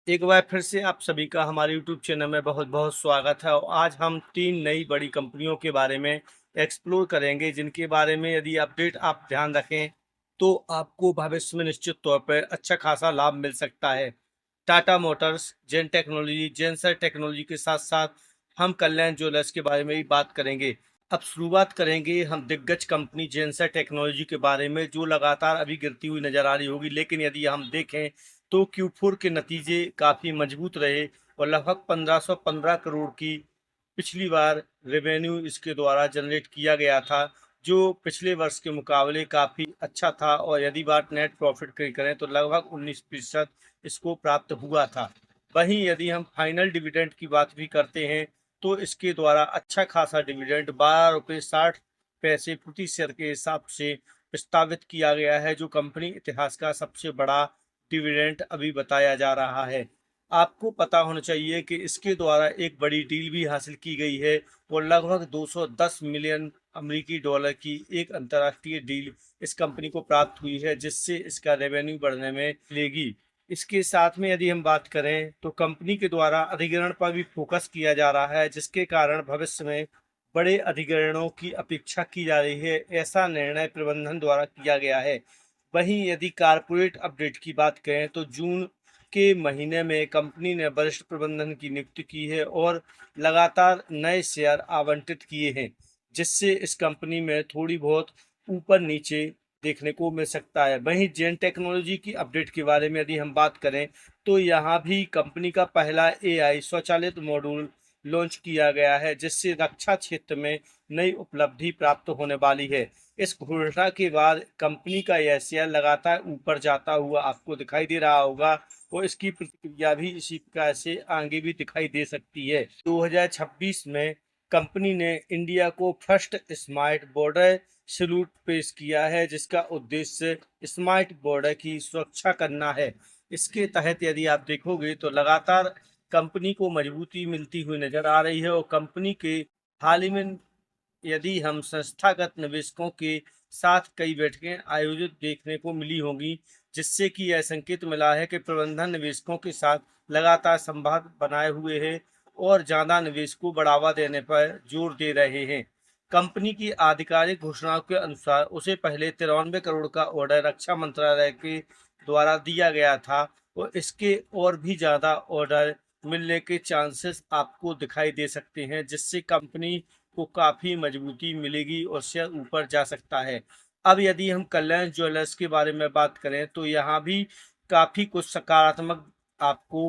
एक बार फिर से आप सभी का हमारे YouTube चैनल में बहुत बहुत स्वागत है और आज हम 3 नई बड़ी कंपनियों के बारे में एक्सप्लोर करेंगे, जिनके बारे में यदि अपडेट आप ध्यान रखें तो आपको भविष्य में निश्चित तौर पर अच्छा खासा लाभ मिल सकता है। टाटा मोटर्स, जेन टेक्नोलॉजी, जेनसर टेक्नोलॉजी के साथ साथ हम कल्याण ज्वेलर्स के बारे में भी बात करेंगे। अब शुरुआत करेंगे हम दिग्गज कंपनी जेनसर टेक्नोलॉजी के बारे में, जो लगातार अभी गिरती हुई नजर आ रही होगी, लेकिन यदि हम देखें तो Q4 के नतीजे काफ़ी मजबूत रहे और लगभग 1515 करोड़ की पिछली बार रेवेन्यू इसके द्वारा जनरेट किया गया था, जो पिछले वर्ष के मुकाबले काफ़ी अच्छा था। और यदि बात नेट प्रॉफिट की करें तो लगभग 19% इसको प्राप्त हुआ था। वहीं यदि हम फाइनल डिविडेंड की बात भी करते हैं तो इसके द्वारा अच्छा खासा डिविडेंड 12 रुपये 60 पैसे प्रति शेयर के हिसाब से प्रस्तावित किया गया है, जो कंपनी इतिहास का सबसे बड़ा डिविडेंड अभी बताया जा रहा है। आपको पता होना चाहिए कि इसके द्वारा एक बड़ी डील भी हासिल की गई है और लगभग 210 मिलियन अमेरिकी डॉलर की एक अंतर्राष्ट्रीय डील इस कंपनी को प्राप्त हुई है, जिससे इसका रेवेन्यू बढ़ने में मिलेगी। इसके साथ में यदि हम बात करें तो कंपनी के द्वारा अधिग्रहण पर भी फोकस किया जा रहा है, जिसके कारण भविष्य में बड़े अधिग्रहणों की अपेक्षा की जा रही है। ऐसा निर्णय प्रबंधन द्वारा किया गया है। वहीं यदि कारपोरेट अपडेट की बात करें तो जून के महीने में कंपनी ने वरिष्ठ प्रबंधन की नियुक्ति की है और लगातार नए शेयर आवंटित किए हैं, जिससे इस कंपनी में थोड़ी बहुत ऊपर नीचे देखने को मिल सकता है। वहीं जेन टेक्नोलॉजी की अपडेट के बारे में यदि हम बात करें तो यहाँ भी कंपनी का पहला AI स्वचालित मॉड्यूल लॉन्च किया गया है, जिससे रक्षा क्षेत्र में नई उपलब्धि प्राप्त होने वाली है। इस घोषणा के बाद कंपनी का यह शेयर लगातार ऊपर जाता हुआ आपको दिखाई दे रहा होगा और इसकी प्रतिक्रिया भी इसी प्रकार से आगे भी दिखाई दे सकती है। 2026 में कंपनी ने इंडिया को फर्स्ट स्मार्ट बॉर्डर सल्यूट पेश किया है, जिसका उद्देश्य स्मार्ट बॉर्डर की सुरक्षा करना है। इसके तहत यदि आप देखोगे तो लगातार कंपनी को मजबूती मिलती हुई नजर आ रही है और कंपनी के हाल ही में यदि हम संस्थागत निवेशकों के साथ कई बैठकें आयोजित देखने को मिली होंगी, जिससे कि यह संकेत मिला है कि प्रबंधन निवेशकों के साथ लगातार संवाद बनाए हुए है और ज़्यादा निवेश को बढ़ावा देने पर जोर दे रहे हैं। कंपनी की आधिकारिक घोषणाओं के अनुसार उसे पहले 93 करोड़ का ऑर्डर रक्षा मंत्रालय के द्वारा दिया गया था और इसके और भी ज़्यादा ऑर्डर मिलने के चांसेस आपको दिखाई दे सकते हैं, जिससे कंपनी को काफ़ी मजबूती मिलेगी और शेयर ऊपर जा सकता है। अब यदि हम कल्याण ज्वेलर्स के बारे में बात करें तो यहाँ भी काफ़ी कुछ सकारात्मक आपको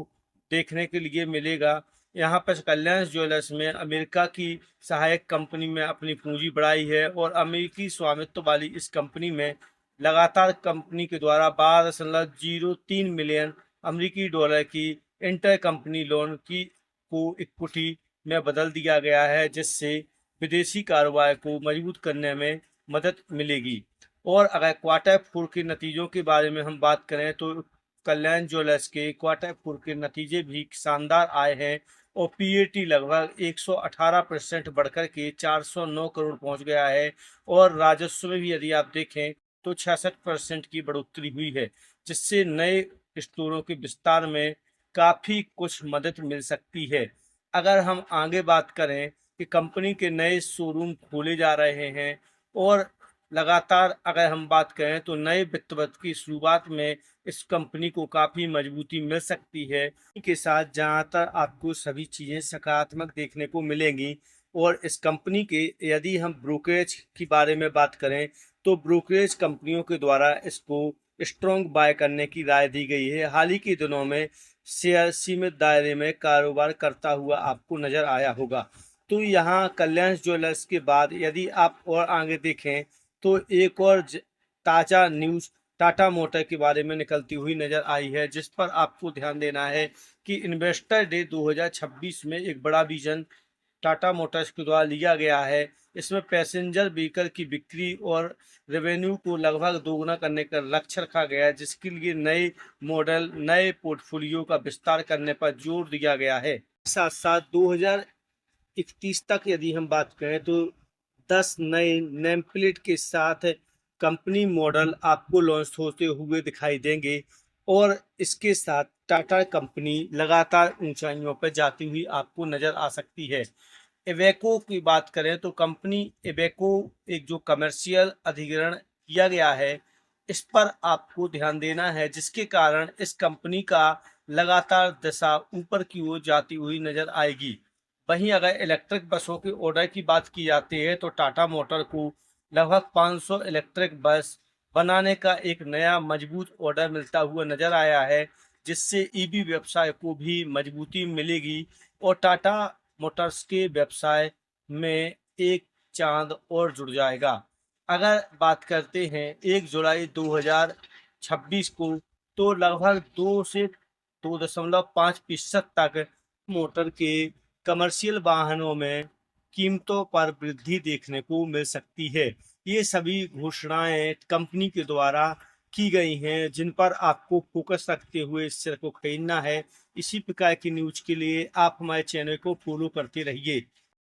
देखने के लिए मिलेगा। यहाँ पर कल्याण ज्वेलर्स में अमेरिका की सहायक कंपनी में अपनी पूंजी बढ़ाई है और अमेरिकी स्वामित्व वाली इस कंपनी में लगातार कंपनी के द्वारा 12.03 मिलियन अमेरिकी डॉलर की इंटर कंपनी लोन की को इक्विटी में बदल दिया गया है, जिससे विदेशी कारोबार को मजबूत करने में मदद मिलेगी। और अगर क्वार्टर फोर के नतीजों के बारे में हम बात करें तो कल्याण ज्वेलर्स के क्वार्टर फोर के नतीजे भी शानदार आए हैं और PAT लगभग 118% बढ़कर के 409 करोड़ पहुंच गया है और राजस्व में भी यदि आप देखें तो 66% की बढ़ोतरी हुई है, जिससे नए स्टोरों के विस्तार में काफ़ी कुछ मदद मिल सकती है। अगर हम आगे बात करें कि कंपनी के नए शोरूम खोले जा रहे हैं और लगातार अगर हम बात करें तो नए वित्त वर्ष की शुरुआत में इस कंपनी को काफ़ी मजबूती मिल सकती है। के साथ ज़्यादातर आपको सभी चीज़ें सकारात्मक देखने को मिलेंगी और इस कंपनी के यदि हम ब्रोकरेज के बारे में बात करें तो ब्रोकरेज कंपनियों के द्वारा इसको स्ट्रॉन्ग बाय करने की राय दी गई है। हाल ही के दिनों में शेयर सीमित दायरे में कारोबार करता हुआ आपको नजर आया होगा। तो यहाँ कल्याण ज्वेलर्स के बाद यदि आप और आगे देखें तो एक और ताज़ा न्यूज़ टाटा मोटर के बारे में निकलती हुई नजर आई है, जिस पर आपको ध्यान देना है कि इन्वेस्टर डे 2026 में एक बड़ा विजन टाटा मोटर्स के द्वारा लिया गया है। इसमें पैसेंजर व्हीकल की बिक्री और रेवेन्यू को लगभग दोगुना करने का लक्ष्य रखा गया है, जिसके लिए नए मॉडल नए पोर्टफोलियो का विस्तार करने पर जोर दिया गया है। साथ साथ 2031 तक यदि हम बात करें तो 10 नए नेम प्लेट के साथ कंपनी मॉडल आपको लॉन्च होते हुए दिखाई देंगे और इसके साथ टाटा कंपनी लगातार ऊंचाइयों पर जाती हुई आपको नजर आ सकती है। इवेको की बात करें तो कंपनी इवेको एक जो कमर्शियल अधिग्रहण किया गया है, इस पर आपको ध्यान देना है, जिसके कारण इस कंपनी का लगातार दिशा ऊपर की ओर जाती हुई नजर आएगी। वहीं अगर इलेक्ट्रिक बसों के ऑर्डर की बात की जाती है तो टाटा मोटर को लगभग 500 इलेक्ट्रिक बस बनाने का एक नया मजबूत ऑर्डर मिलता हुआ नजर आया है, जिससे ईवी व्यवसाय को भी मजबूती मिलेगी और टाटा मोटर्स के व्यवसाय में एक चांद और जुड़ जाएगा। अगर बात करते हैं 1 जुलाई 2026 को, तो लगभग 2 से 2.5% तक मोटर के कमर्शियल वाहनों में कीमतों पर वृद्धि देखने को मिल सकती है। ये सभी घोषणाएं कंपनी के द्वारा की गई हैं, जिन पर आपको फोकस रखते हुए इस शेयर को खरीदना है। इसी प्रकार की न्यूज के लिए आप हमारे चैनल को फॉलो करते रहिए।